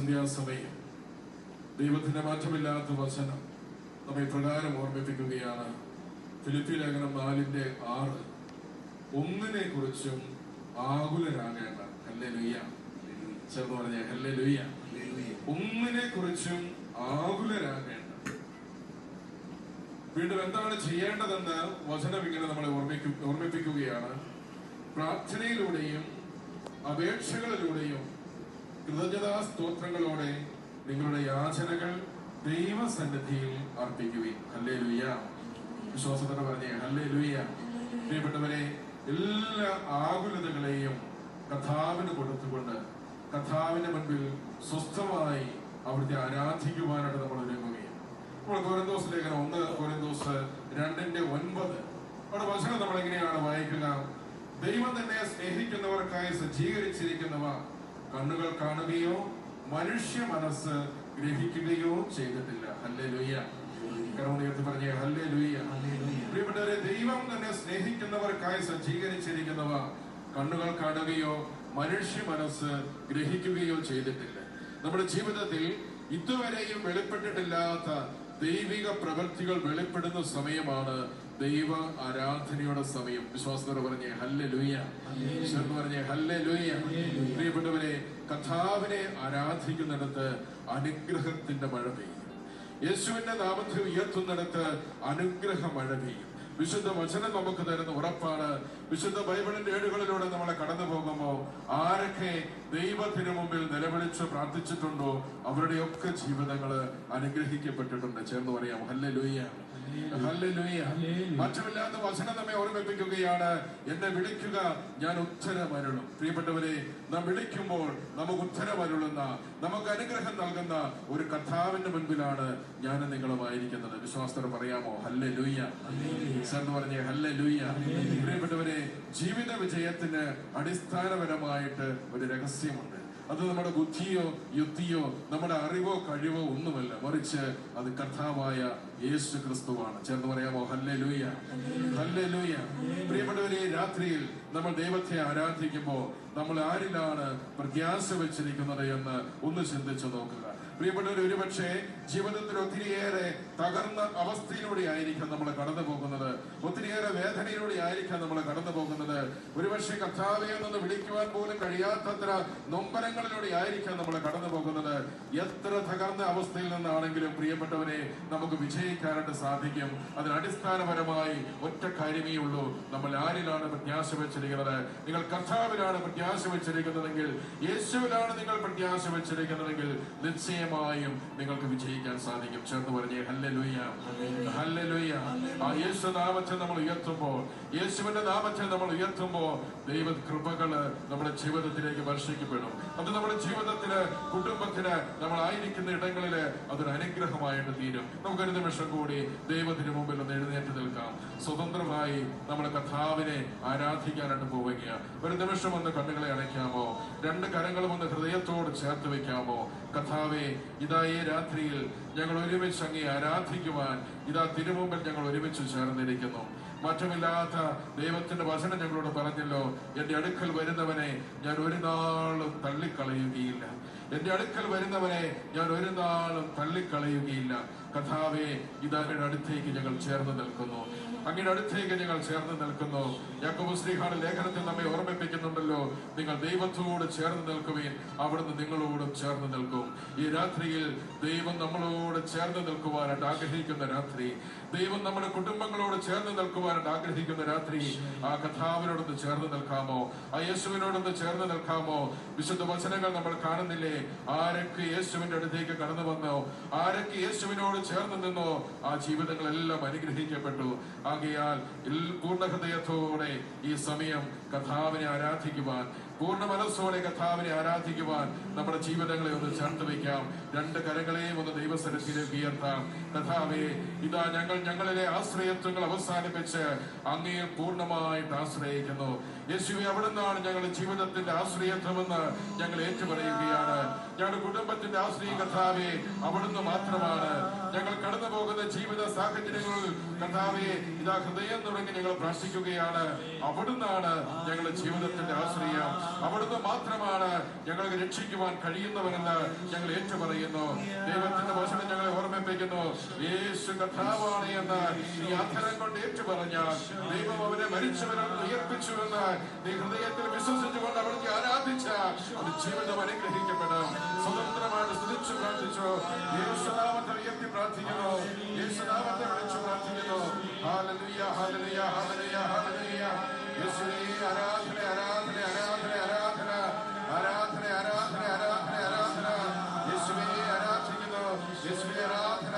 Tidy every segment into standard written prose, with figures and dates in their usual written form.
സന്ധ്യാസമയം ദൈവത്തിന്റെ മാറ്റമില്ലാത്ത വചനം നമ്മെ പ്രകാരം ഓർമ്മിപ്പിക്കുകയാണ്. ഫിലിപ്പി ലേഖനം 4:6 ഒന്നിനെ കുറിച്ചും ആകുലരാകേണ്ട. ഹല്ലേലൂയ. ചേർന്ന് പറഞ്ഞേ ഹല്ലേലൂയ. ഒന്നിനെ കുറിച്ചും ആകുലരാകേണ്ട. വീണ്ടും എന്താണ് ചെയ്യേണ്ടതെന്ന് വചനം ഇങ്ങനെ നമ്മളെ ഓർമ്മിപ്പിക്കുകയാണ്. പ്രാർത്ഥനയിലൂടെയും അപേക്ഷകളിലൂടെയും കൃതജ്ഞതാ സ്തോത്രങ്ങളോടെ നിങ്ങളുടെ യാചനകൾ ദൈവസന്നിധിയിൽ അർപ്പിക്കുകയും. ഹല്ലേലൂയ. വിശ്വാസത്തോടെ പറഞ്ഞേ ഹല്ലേലൂയ. പ്രിയപ്പെട്ടവരെ, എല്ലാ ആകുലതകളെയും കർത്താവിന് കൊടുത്തുകൊണ്ട് കർത്താവിന്റെ മുൻപിൽ സ്വസ്ഥമായി അവിടുത്തെ ആരാധിക്കുവാനായിട്ട് നമ്മൾ ഒരുങ്ങുകയും. നമ്മൾ കൊരിന്തോസ് ലേഖനം 1 കൊരിന്തോസ് 2:9 അവിടെ വചനം നമ്മൾ എങ്ങനെയാണ് വായിക്കുക? ദൈവം തന്നെ സ്നേഹിക്കുന്നവർക്കായി സജ്ജീകരിച്ചിരിക്കുന്നവ കണ്ണുകൾ കാണുകയോ മനുഷ്യ മനസ്സ് ഗ്രഹിക്കുകയോ ചെയ്തിട്ടില്ല. ഹല്ലേലൂയ. കരമുയർത്തി പറഞ്ഞേ ഹല്ലേലൂയ. പ്രിയപ്പെട്ടവരെ, ദൈവം തന്നെ സ്നേഹിക്കുന്നവർക്കായി സജ്ജീകരിച്ചിരിക്കുന്നവ കണ്ണുകൾ കാണുകയോ മനുഷ്യ മനസ്സ് ഗ്രഹിക്കുകയോ ചെയ്തിട്ടില്ല. നമ്മുടെ ജീവിതത്തിൽ ഇതുവരെയും വെളിപ്പെട്ടിട്ടില്ലാത്ത ദൈവിക പ്രവൃത്തികൾ വെളിപ്പെടുന്ന സമയമാണ് ദൈവ ആരാധനയുടെ സമയം. വിശ്വാസത്തോടെ പറഞ്ഞേ ഹല്ലേലൂയ. ഈശ്വരൻ പറഞ്ഞേ ഹല്ലേലൂയ. പ്രിയപ്പെട്ടവരെ, കർത്താവിനെ ആരാധിക്കുന്നിടത്ത് അനുഗ്രഹത്തിന്റെ മഴ പെയ്യും. യേശുവിന്റെ നാമത്തിൽ ഉയർത്തുന്നിടത്ത് അനുഗ്രഹ മഴ പെയ്യും. വിശുദ്ധ വചനം നമുക്ക് തരുന്ന ഉറപ്പാണ്. വിശുദ്ധ ബൈബിളിന്റെ ഏടുകളിലൂടെ നമ്മളെ കടന്നു പോകുമ്പോൾ ആരൊക്കെ ദൈവത്തിന് മുമ്പിൽ നിലവിളിച്ച് പ്രാർത്ഥിച്ചിട്ടുണ്ടോ അവരുടെയൊക്കെ ജീവിതങ്ങള് അനുഗ്രഹിക്കപ്പെട്ടിട്ടുണ്ട്. ചേർന്ന് പറയാം ഹല്ലേലൂയ. ഹല്ലേലൂയ. മാറ്റമില്ലാത്ത വചനം നമ്മെ ഓർമ്മിപ്പിക്കുകയാണ്. എന്നെ വിളിക്കുക, ഞാൻ ഉത്തരമരുളും. പ്രിയപ്പെട്ടവരെ, നാം വിളിക്കുമ്പോൾ നമുക്ക് ഉത്തരമരുളുന്ന, നമുക്ക് അനുഗ്രഹം നൽകുന്ന ഒരു കർത്താവിന്റെ മുൻപിലാണ് ഞാൻ നിങ്ങളുമായിരിക്കുന്നത്. വിശ്വാസത്തോടെ പറയാമോ ഹല്ലേലൂയ. ചേർന്ന് പറഞ്ഞേ ഹല്ലേലൂയ. പ്രിയപ്പെട്ടവരെ, ജീവിത വിജയത്തിന് അടിസ്ഥാനപരമായിട്ട് ഒരു രഹസ്യമുണ്ട്. അത് നമ്മുടെ ബുദ്ധിയോ യുക്തിയോ നമ്മുടെ അറിവോ കഴിവോ ഒന്നുമല്ല, മറിച്ച് അത് കർത്താവായ യേശു ക്രിസ്തുവാണ്. ചേർന്ന് പറയാമോ ഹല്ലേലൂയ. ഹല്ലേലൂയ. പ്രിയപ്പെട്ടവരെ, രാത്രിയിൽ നമ്മൾ ദൈവത്തെ ആരാധിക്കുമ്പോൾ നമ്മൾ ആരിലാണ് പ്രത്യാശ വെച്ചിരിക്കുന്നത് എന്ന് ഒന്ന് ചിന്തിച്ചു നോക്കുക. പ്രിയപ്പെട്ടവർ, ഒരുപക്ഷെ ജീവിതത്തിൽ ഒത്തിരിയേറെ തകർന്ന അവസ്ഥയിലൂടെ ആയിരിക്കാം നമ്മൾ കടന്നു പോകുന്നത്. ഒത്തിരിയേറെ വേദനയിലൂടെ ആയിരിക്കാം നമ്മൾ കടന്നു പോകുന്നത്. ഒരുപക്ഷെ കർത്താവെ എന്ന് വിളിക്കുവാൻ പോലും കഴിയാത്തത്ര നൊമ്പരങ്ങളിലൂടെ ആയിരിക്കാം നമ്മൾ കടന്നു പോകുന്നത്. എത്ര തകർന്ന അവസ്ഥയിൽ നിന്നാണെങ്കിലും പ്രിയപ്പെട്ടവരെ, നമുക്ക് വിജയിക്കാനായിട്ട് സാധിക്കും. അതിന് അടിസ്ഥാനപരമായി ഒറ്റ കാര്യമേ ഉള്ളൂ. നമ്മൾ ആരിലാണ് പ്രത്യാശ വെച്ചിരിക്കുന്നത്? നിങ്ങൾ കർത്താവിലാണ് പ്രത്യാശ വെച്ചിരിക്കുന്നതെങ്കിൽ, യേശുവിലാണ് നിങ്ങൾ പ്രത്യാശ വെച്ചിരിക്കുന്നതെങ്കിൽ നിശ്ചയമായും നിങ്ങൾക്ക് വിജയിക്കാൻ സാധിക്കും. ചേർന്ന് പറഞ്ഞേ ഹല്ലേലൂയ. ഹല്ലേലൂയ. ആ യേശു നാമത്തെ നമ്മൾ ഉയർത്തുമ്പോൾ, യേശുവിന്റെ നാമത്തെ നമ്മൾ ഉയർത്തുമ്പോൾ ദൈവ കൃപകള് നമ്മുടെ ജീവിതത്തിലേക്ക് വർഷിക്കപ്പെടും. അത് നമ്മുടെ ജീവിതത്തില്, കുടുംബത്തിന്, നമ്മളായിരിക്കുന്ന ഇടങ്ങളില് അതൊരു അനുഗ്രഹമായിട്ട് തീരും. നമുക്കൊരു നിമിഷം കൂടി ദൈവത്തിന് മുമ്പിൽ ഒന്ന് എഴുന്നേറ്റ് നിൽക്കാം. സ്വതന്ത്രമായി നമ്മുടെ കർത്താവിനെ ആരാധിക്കാനായിട്ട് പോവുകയാണ്. ഒരു നിമിഷം ഒന്ന് കണ്ണുകളെ അടയ്ക്കാമോ? രണ്ട് കരങ്ങളും ഒന്ന് ഹൃദയത്തോട് ചേർത്ത് വെക്കാമോ? കർത്താവേ, ഇതാ ഈ രാത്രിയിൽ ഞങ്ങൾ ഒരുമിച്ച് അങ്ങേ ആരാധിക്കുവാൻ ഇതാ തിരുമുമ്പിൽ ഞങ്ങൾ ഒരുമിച്ച് ചേർന്നിരിക്കുന്നു. മാറ്റമില്ലാത്ത ദൈവത്തിന്റെ വചനം ഞങ്ങളോട് പറഞ്ഞല്ലോ, എന്റെ അടുക്കൽ വരുന്നവനെ ഞാൻ ഒരു നാളും തള്ളിക്കളയുകയില്ല. എന്റെ അടുക്കൽ വരുന്നവനെ ഞാൻ ഒരു നാളും തള്ളിക്കളയുകയില്ല. കർത്താവേ, ഇതാ അങ്ങയുടെ അടുത്തേക്ക് ഞങ്ങൾ ചേർന്ന് നിൽക്കുന്നു. അങ്ങയുടെ അടുത്തേക്ക് ഞങ്ങൾ ചേർന്ന് നിൽക്കുന്നു. യാക്കോബ് ശ്ലീഹായുടെ ലേഖനത്തിൽ നമ്മെ ഓർമ്മിപ്പിക്കുന്നുണ്ടല്ലോ, നിങ്ങൾ ദൈവത്തോട് ചേർന്ന് നിൽക്കുവിൻ, അവിടുന്ന് നിങ്ങളോടും ചേർന്ന് നിൽക്കും. ഈ രാത്രിയിൽ ദൈവം നമ്മളോട് ചേർന്ന് നിൽക്കുവാനായിട്ട് ആഗ്രഹിക്കുന്ന രാത്രി, ദൈവം നമ്മുടെ കുടുംബങ്ങളോട് ചേർന്ന് നിൽക്കുവാനായിട്ട് ആഗ്രഹിക്കുന്ന രാത്രി, ആ കർത്താവിനോടൊന്ന് ചേർന്ന് നിൽക്കാമോ? ആ യേശുവിനോടൊന്ന് ചേർന്ന് നിൽക്കാമോ? വിശുദ്ധ വചനങ്ങൾ നമ്മൾ കാണുന്നില്ലേ? ആരൊക്കെ യേശുവിന്റെ അടുത്തേക്ക് കടന്നു വന്നോ, ആരൊക്കെ യേശുവിനോട് ചേർന്ന് നിന്നോ, ആ ജീവിതങ്ങളെല്ലാം അനുഗ്രഹിക്കപ്പെട്ടു. ആകയാൽ പൂർണ്ണ ഹൃദയത്തോടെ ഈ സമയം കർത്താവിനെ ആരാധിക്കുവാൻ, പൂർണ്ണ മനസ്സോടെ കർത്താവിനെ ആരാധിക്കുവാൻ നമ്മുടെ ജീവിതങ്ങളെ ഒന്ന് ചേർത്ത് വയ്ക്കാം. രണ്ട് കരങ്ങളെയും ഒന്ന് ദൈവസന്നിധിയിലേക്ക് ഉയർത്താം. കർത്താവേ, ഇതാ ഞങ്ങളിലെ ആശ്രയത്വങ്ങൾ അവസാനിപ്പിച്ച് അങ്ങയെ പൂർണ്ണമായിട്ട് ആശ്രയിക്കുന്നു. യേശുവേ, അവിടുന്നാണ് ഞങ്ങളുടെ ജീവിതത്തിന്റെ ആശ്രയത്വമെന്ന് ഞങ്ങൾ ഏറ്റുപറയുകയാണ്. ഞങ്ങളുടെ കുടുംബത്തിന്റെ ആശ്രയം കർത്താവേ അവിടുന്ന് മാത്രമാണ്. ഞങ്ങൾ കടന്നു പോകുന്ന ജീവിത സാഹചര്യങ്ങളിൽ കർത്താവേ ഇതാ ഹൃദയം തുടങ്ങി ഞങ്ങൾ പ്രാർത്ഥിക്കുകയാണ്. അവിടുന്നാണ് ഞങ്ങളുടെ ജീവിതത്തിന്റെ ആശ്രയം. അവിടുന്ന് മാത്രമാണ് ഞങ്ങൾക്ക് രക്ഷിക്കുവാൻ കഴിയുന്നവരെന്ന് ഞങ്ങൾ ഏറ്റുപറയുന്നു. ദൈവത്തിന്റെ വചനം ഞങ്ങളെ ഓർമ്മിപ്പിക്കുന്നു. യേശു കർത്താവാണ് എന്ന് നീ അധരം കൊണ്ട് ഏറ്റുപറഞ്ഞാൽ ദൈവം അവനെ മരിച്ചവരിൽ ഉയർപ്പിച്ചുവെന്ന് നീ ഹൃദയത്തിൽ വിശ്വസിച്ചുകൊണ്ട് അവിടുത്തെ ആരാധിച്ച ഒരു ജീവിതം അനുഗ്രഹിക്കപ്പെടും. സ്വതന്ത്രമായിട്ട് സ്തുതിച്ചു പ്രാർത്ഥിച്ചു. യേശുനാമത്തെ ഉയർത്തി പ്രാർത്ഥിക്കുന്നു. യേശുനാമത്തെ വിളിച്ചു പ്രാർത്ഥിക്കുന്നു. ഹല്ലേലൂയ ഹല്ലേലൂയ ഹല്ലേലൂയ ഹല്ലേലൂയ. യേശുവേ ആരാധന ആരാധന ആരാധന ആരാധന ആരാധന ആരാധന ആരാധന ആരാധന. യേശുവേ ആരാധിക്കുന്നു. യേശുവേ ആരാധന.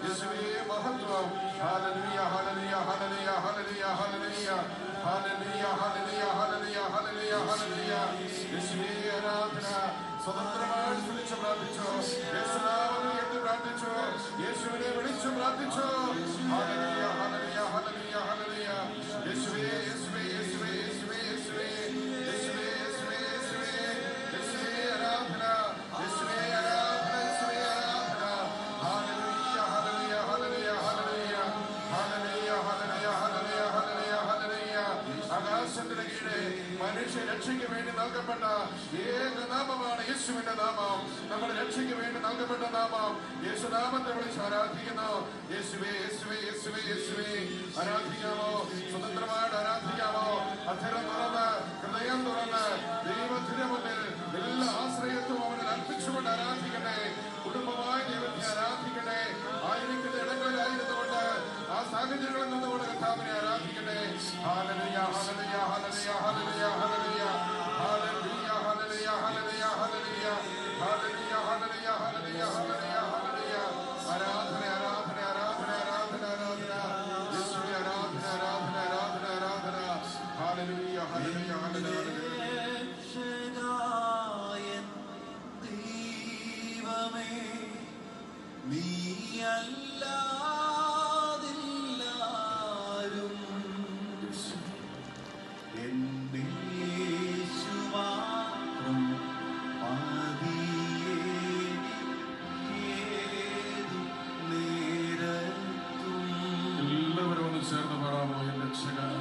യേശുവേ മഹത്വം. ഹല്ലേലൂയ ഹല്ലേലൂയ ഹല്ലേലൂയ ഹല്ലേലൂയ ഹല്ലേലൂയ ഹല്ലേലൂയ ഹല്ലേലൂയ ഹല്ലേലൂയ ഹല്ലേലൂയ ഹല്ലേലൂയ. യേശുവേ ആരാധന. സ്വതന്ത്രമായി വിളിച്ചു പ്രാർത്ഥിച്ചു. യേശുനാമത്തെ ഉയർത്തി പ്രാർത്ഥിച്ചു. യേശുവിനെ വിളിച്ചു പ്രാർത്ഥിച്ചു. ഹല്ലേലൂയ ഹല്ലേലൂയ ഹല്ലേലൂയ ഹല്ലേലൂയ. യേശുവേ യേശുവേ യേശുവേ യേശുവേ യേശുവേ യേശുവേ യേശുവേ യേശുവേ യേശുവേ ആരാധന. യേശുവേ ആരാധന. യേശുവേ ആരാധന. ഹല്ലേലൂയ ഹല്ലേലൂയ ഹല്ലേലൂയ ഹല്ലേലൂയ ഹല്ലേലൂയ ഹല്ലേലൂയ ഹല്ലേലൂയ ഹല്ലേലൂയ ഹല്ലേലൂയ. ആകാശത്തിന് കീഴെ മനുഷ്യ രക്ഷയ്ക്ക് വേണ്ടി നൽകപ്പെട്ട ഏക നാമമാണ് യേശുവിന്റെ നാമം. നമ്മുടെ രക്ഷയ്ക്ക് വേണ്ടി നൽകപ്പെട്ട നാമം. യേശുനാമത്തെ വിളിച്ച് ആരാധിക്കുന്നു. യേശുവേ യേശുവേ യേശുവേ യേശുവേ. ആരാധിക്കാമോ? സ്വതന്ത്രമായിട്ട് ആരാധിക്കാമോ? അധരം തുറന്ന് ഹൃദയം തുറന്ന് ദൈവത്തിന് മുന്നിൽ എല്ലാ ആശ്രയത്വം അവനിൽ അർപ്പിച്ചുകൊണ്ട് ആരാധിക്കട്ടെ. കുടുംബമായി ദൈവത്തെ ആരാധിക്കട്ടെ. ആയിരിക്കുന്ന ഇടങ്ങളിലായിരുന്നുകൊണ്ട് ആ സാഹചര്യങ്ങളിൽ നിന്നുകൊണ്ട് കർത്താവിനെ ആരാധിക്കട്ടെ. ഹല്ലേലൂയ ഹല്ലേലൂയ ഹല്ലേലൂയ ഹല്ലേലൂയ ഹല്ലേലൂയ ഹല്ലേലൂയ ഹല്ലേലൂയ ഹല്ലേലൂയ ഹല്ലേലൂയ ഹല്ലേലൂയ ഹല്ലേലൂയ ഹല്ലേലൂയ ഹല്ലേലൂയ ഹല്ലേലൂയ. ആരാധന ആരാധന ആരാധന ആരാധന ആരാധന. യേശുവേ ആരാധന ആരാധന ആരാധന ആരാധന. ഹല്ലേലൂയ ഹല്ലേലൂയ ഹല്ലേലൂയ. ദൈവമേ നീ അല്ലാതില്ലാരും എന്റെ യേശു മാത്രം മതിയേതു നേരത്തും. എല്ലാവരും ഒന്ന് ചേർന്ന് പാടാമോ? എന്റെ രക്ഷകൻ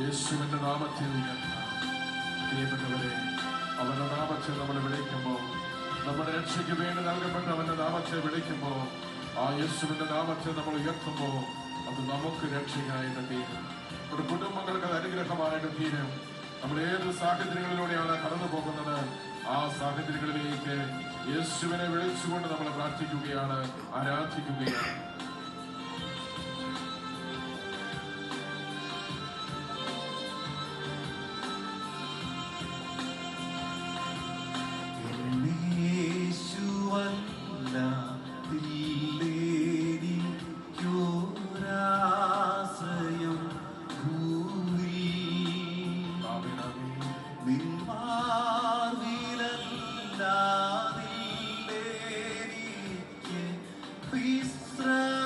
യേശുവിന്റെ നാമത്തിൽ പ്രിയപ്പെട്ടവരെ, അവന്റെ നാമത്തിൽ നമ്മൾ വിളിക്കുമ്പോൾ, നമ്മുടെ രക്ഷയ്ക്ക് വേണ്ടി നൽകപ്പെട്ട അവന്റെ നാമത്തെ വിളിക്കുമ്പോൾ, ആ യേശുവിന്റെ നാമത്തെ നമ്മൾ ഉയർത്തുമ്പോൾ അത് നമുക്ക് രക്ഷയായിട്ട് തീരും. ഒരു കുടുംബങ്ങൾക്ക് അത് അനുഗ്രഹമായിട്ട് തീരും. നമ്മൾ ഏത് സാഹചര്യങ്ങളിലൂടെയാണ് കടന്നു പോകുന്നത്, ആ സാഹചര്യങ്ങളിലേക്ക് യേശുവിനെ വിളിച്ചുകൊണ്ട് നമ്മൾ പ്രാർത്ഥിക്കുകയാണ്, ആരാധിക്കുകയാണ്. Israel.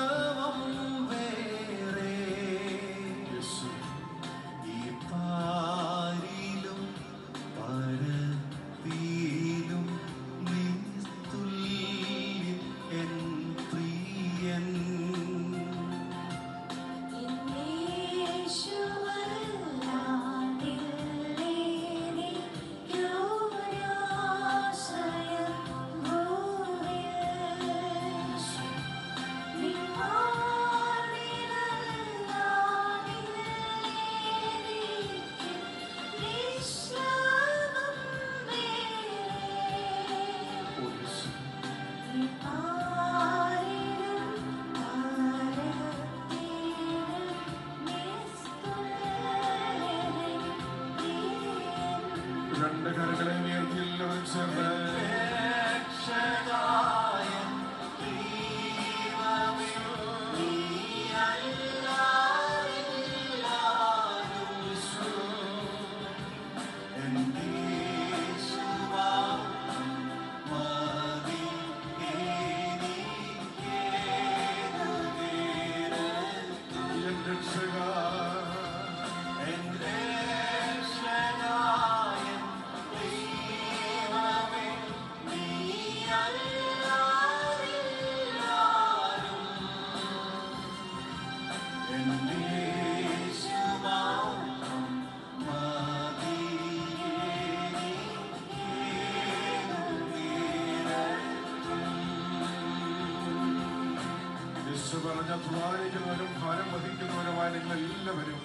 അധ്വാനിക്കുന്നവരും ഭാരം വഹിക്കുന്നവരുമായ നിങ്ങളെല്ലാവരും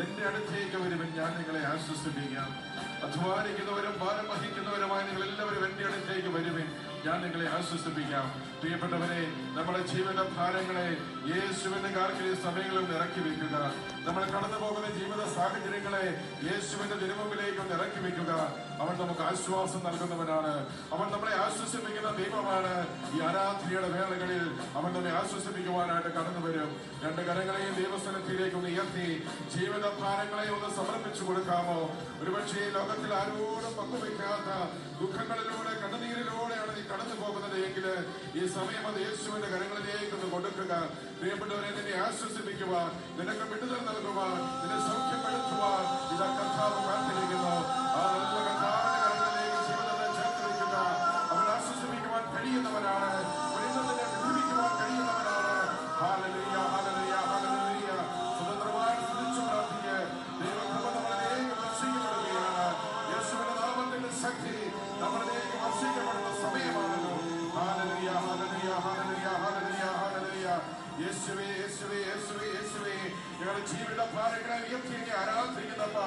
എന്റെ അടുത്തേക്ക് വരുവൻ, ഞാൻ നിങ്ങളെ ആശ്വസിപ്പിക്കാം. അധ്വാനിക്കുന്നവരും ഭാരം വഹിക്കുന്നവരുമായ നിങ്ങളെല്ലാവരും എന്റെ അടുത്തേക്ക് വരുവൻ, ഞാൻ നിങ്ങളെ ആശ്വസിപ്പിക്കാം. പ്രിയപ്പെട്ടവരെ, നമ്മുടെ ജീവിത ഭാരങ്ങളെ യേശുവിന്റെ കാൽക്കൽ ഈ സമയങ്ങളിൽ ഇറക്കി വെക്കുക. നമ്മൾ കടന്നു പോകുന്ന ജീവിത സാഹചര്യങ്ങളെ യേശുവിന്റെ തിരുമുമ്പിലേക്ക് ഒന്ന് ഇറക്കി വെക്കുക. അവൻ നമുക്ക് ആശ്വാസം നൽകുന്നവനാണ്. അവൻ നമ്മളെ ആശ്വസിപ്പിക്കുന്ന ദൈവമാണ്. ഈ ആരാധനയുടെ വേളകളിൽ അവൻ നമ്മെ ആശ്വസിപ്പിക്കുവാനായിട്ട് കടന്നു വരും. രണ്ട് കരങ്ങളെയും ദൈവസ്ഥലത്തിലേക്ക് ഒന്ന് ഉയർത്തി ജീവിത ഭാരങ്ങളെ ഒന്ന് സമർപ്പിച്ചു കൊടുക്കാമോ? ഒരുപക്ഷെ ലോകത്തിൽ ആരോടും പങ്കുവെക്കാത്ത ദുഃഖങ്ങളിലൂടെ കണ്ണുനീരിലൂടെയാണ് നീ കടന്നു പോകുന്നത് എങ്കിൽ ഈ സമയം അത് യേശുവിന്റെ കരങ്ങളിലേക്ക് ഒന്ന് കൊടുക്കുക. പ്രിയപ്പെട്ടവരെ, നിന്നെ ആശ്വസിപ്പിക്കുവാൻ, നിനക്ക് വിടുതൽ നൽകുവാൻ, നിന്നെ സൗഖ്യപ്പെടുത്തുവാൻ ഇതാ കർത്താവ് കാത്തിരിക്കുന്നു. ആ നല്ല കർത്താവിന്റെ കരങ്ങളിലേക്ക് ജീവിതത്തെ ചേർത്ത് വയ്ക്കുക. അവൻ ആശ്വസിപ്പിക്കുവാൻ കഴിയുന്നവനാണ്. നിന്നെ വിടുവിക്കുവാൻ കഴിയുന്നവനാണ്. ഹല്ലേലൂയ, ഹല്ലേലൂയ, ഹല്ലേലൂയ. സ്വതന്ത്രമായി സ്തുതിച്ചു പ്രാർത്ഥിക്കുക. ദൈവകൃപ നമ്മളിലേക്ക് വർഷിക്കപ്പെടുകയാണ്. യേശുവിന്റെ നാമത്തിന്റെ ശക്തി നമ്മളിലേക്ക് വർഷിക്കപ്പെടുന്ന സമയമാണല്ലോ. ഹല്ലേലൂയ, ഹല്ലേലൂയ, ഹല്ലേലൂയ, ഹല്ലേലൂയ, ഹല്ലേലൂയ. യേശുവേ, യേശുവേ, യേശുവേ, യേശുവേ. ഞങ്ങളുടെ ജീവിത ഭാരങ്ങളെ ഉയർത്തി അങ്ങേ ആരാധിക്കുന്നപ്പ,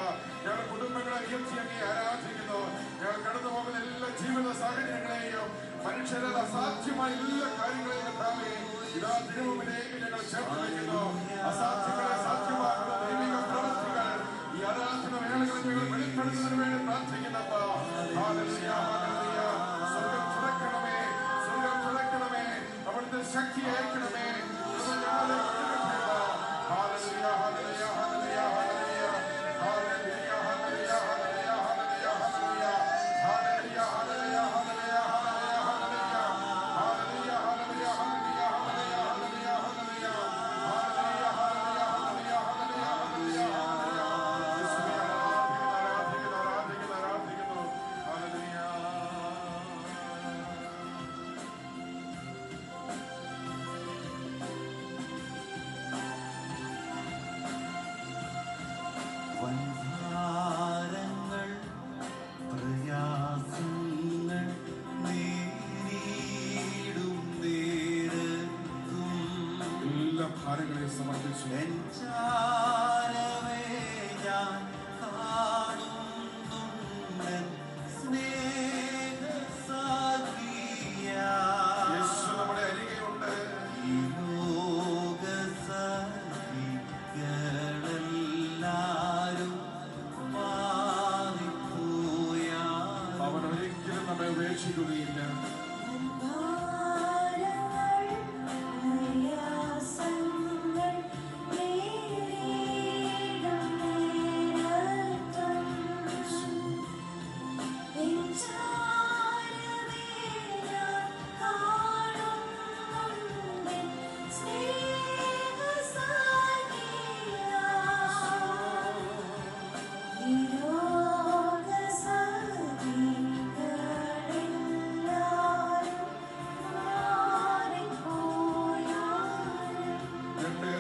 ഞങ്ങളുടെ കുടുംബങ്ങളെ ഉയർത്തി അങ്ങേ ആരാധിക്കുന്നു. ഞങ്ങൾ കടന്നു പോകുന്ന എല്ലാ ജീവിത സാഹചര്യങ്ങളെയും മനുഷ്യരെ അസാധ്യമായ എല്ലാ കാര്യങ്ങളെയും കർത്താവേ ഇതാ തിരുമുമ്പിലേക്ക് ഞങ്ങൾ ചേർത്ത് വയ്ക്കുന്നു. അസാധ്യങ്ങളെ സാധ്യമാക്കുന്ന ദൈവിക പ്രവൃത്തികൾ ഈ ആരാധന വേളകളിൽ ഞങ്ങൾ വെളിപ്പെടുത്തുന്നതിന് വേണ്ടി പ്രാർത്ഥിക്കുന്നപ്പ. Hallelujah, hallelujah. സ്വർഗ്ഗം തുറക്കണമേ, സ്വർഗ്ഗം തുറക്കണമേ, അവിടുത്തെ ശക്തി അയക്കണമേ. ഹല്ലേലൂയ, ഹല്ലേലൂയ, ഹല്ലേലൂയ, ഹല്ലേലൂയ, ഹല്ലേലൂയ, ഹല്ലേലൂയ, ഹല്ലേലൂയ, ഹല്ലേലൂയ, ഹല്ലേലൂയ, ഹല്ലേലൂയ, ഹല്ലേലൂയ, ഹല്ലേലൂയ, ഭാരങ്ങളെ സമർപ്പിച്ചു.